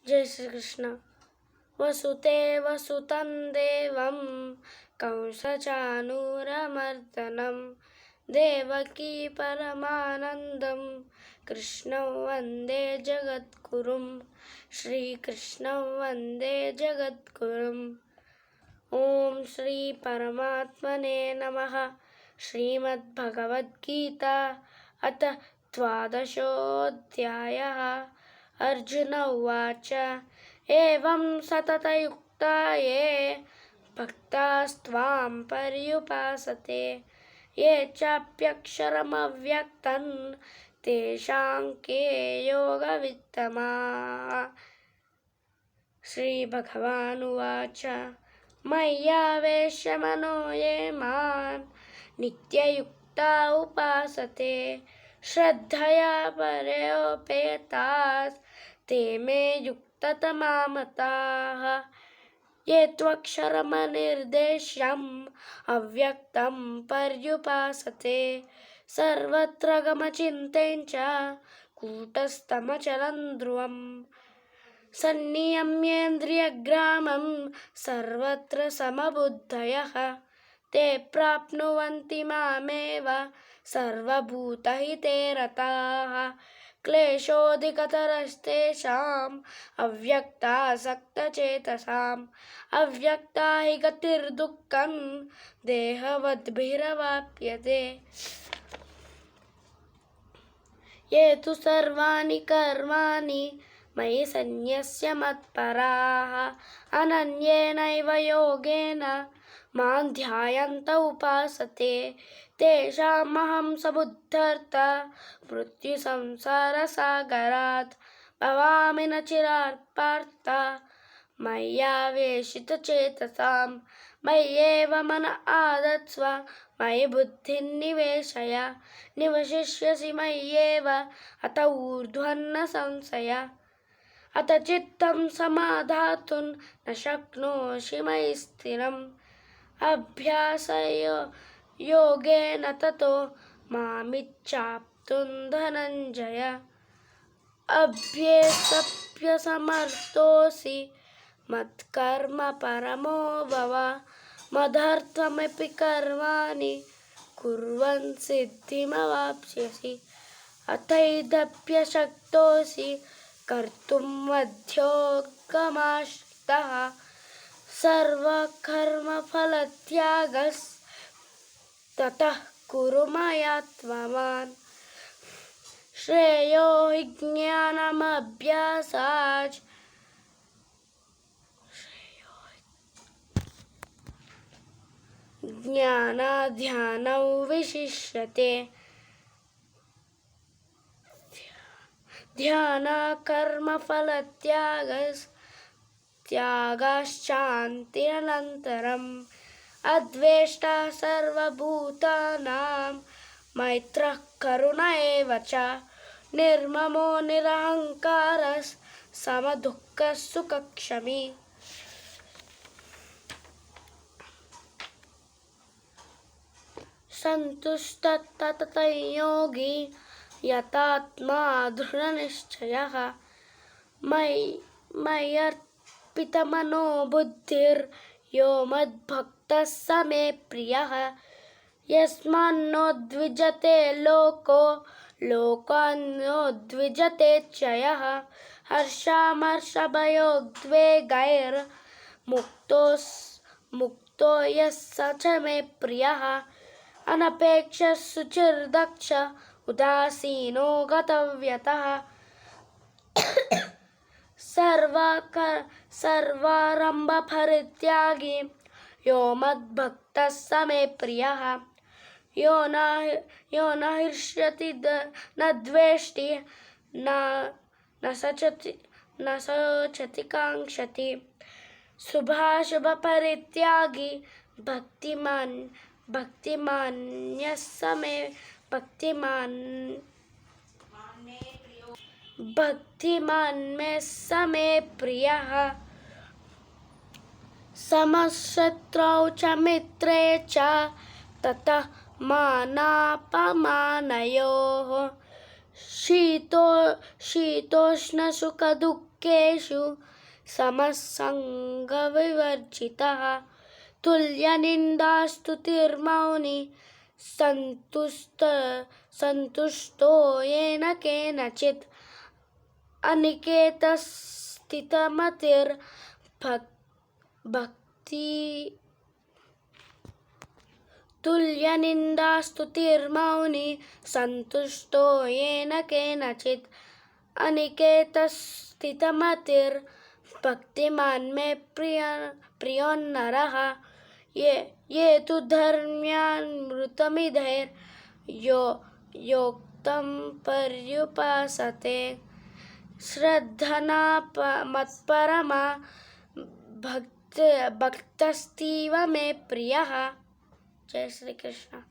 जय श्री कृष्ण। वसुदेव सुतं देवं कंसचानूरमर्दनं देवकी परमानन्दं कृष्णं वन्दे जगद्गुरुं श्रीकृष्णं वन्दे जगद्गुरुम्। ॐ श्री परमात्मने नमः। श्रीमद्भगवद्गीता अथ द्वादशोऽध्यायः। अर्जुन उवाच एवं सततयुक्ता ये भक्तास्त्वां पर्युपासते ये चाप्यक्षरमव्यक्तं तेषां के योगवित्तमाः। श्रीभगवानुवाच मय्यावेश्य मनो ये मां नित्ययुक्ता उपासते श्रद्धया परयोपेतास् ते मे युक्ततमा मताः। ये त्वक्षरमनिर्देश्यम् अव्यक्तं पर्युपासते सर्वत्र गमचिन्तेन च कूटस्थमचलं ध्रुवम् सन्नियम्येन्द्रियग्रामं सर्वत्र समबुद्धयः ते प्राप्नुवन्ति मामेव सर्वभूतहिते रताः। क्लेशोऽधिकतरस्तेषाम् अव्यक्तासक्तचेतसाम् अव्यक्ता हि गतिर्दुःखं देहवद्भिरवाप्यते। ये तु सर्वाणि कर्माणि मयि सन्न्यस्य मत्पराः अनन्येनैव योगेन मां ध्यायन्त उपासते तेषामहं समुद्धर्ता मृत्युसंसारसागरात् भवामि न चिरात् पार्थ मय्यावेशितचेतसां मय्येव मन आदत्स्व मयि बुद्धिं निवेशय निवशिष्यसि मय्येव अत ऊर्ध्वन्न संशय। अत चित्तं समाधातुं न शक्नोषि मयि स्थिरम् अभ्यासयोगेन ततो मामिच्छाप्तुं धनञ्जय। अभ्येष्यसमर्थोऽसि मत्कर्म परमो भव मदर्थमपि कर्माणि कुर्वन् सिद्धिमवाप्स्यसि। अथैदप्यशक्तोऽसि कर्तुं मध्योगमाश्रितः सर्वकर्मफलत्यागस्ततः कुरु मया त्वमान्। श्रेयो हि ज्ञानमभ्यासाच् ज्ञानाध्यानौ विशिष्यते ध्यानकर्मफलत्यागश्चान्तिरनन्तरम् अद्वेष्टा सर्वभूतानां मैत्रः करुण एव च निर्ममो निरहङ्कारः समदुःखसुखक्षमी। सन्तुष्टस्तततयोगी यतात्मा दृढनिश्चयः मय्यर्पितमनो बुद्धिर्यो मद्भक्तः स मे प्रियः। यस्मान्नो द्विजते लोको लोकान्नो च यः हर्षामर्षभयोद्वेगैर्मुक्तो यः स च मे प्रियः। अनपेक्षः शुचिर्दक्ष उदासीनो गतव्यतः सर्वारम्भपरित्यागी यो मद्भक्तः स मे प्रियः। यो न हृष्यति न द्वेष्टि न शोचति काङ्क्षति शुभाशुभपरित्यागी भक्तिमान्यः स मे भक्तिमान् स मे प्रियः। समशत्रौ च मित्रे च ततः मानापमानयोः शीतोष्णसुखदुःखेषु दुःखेषु समसङ्गविवर्जितः तुल्यनिन्दास्तुतिर्मौनी सन्तुष्टो येन केनचित् अनिकेतस्थितमतिर्भक्ति तुल्यनिन्दास्तुतिर्मौनी सन्तुष्टो येन केनचित् अनिकेतस्थितमतिर्भक्तिमान् मे प्रियोन्नरः ये तु धर्म्यान्मृतमिधैर्योक्तं पर्युपासते श्रद्धना मत्परमा भक्तस्तीव मे प्रियः। जय श्री कृष्ण।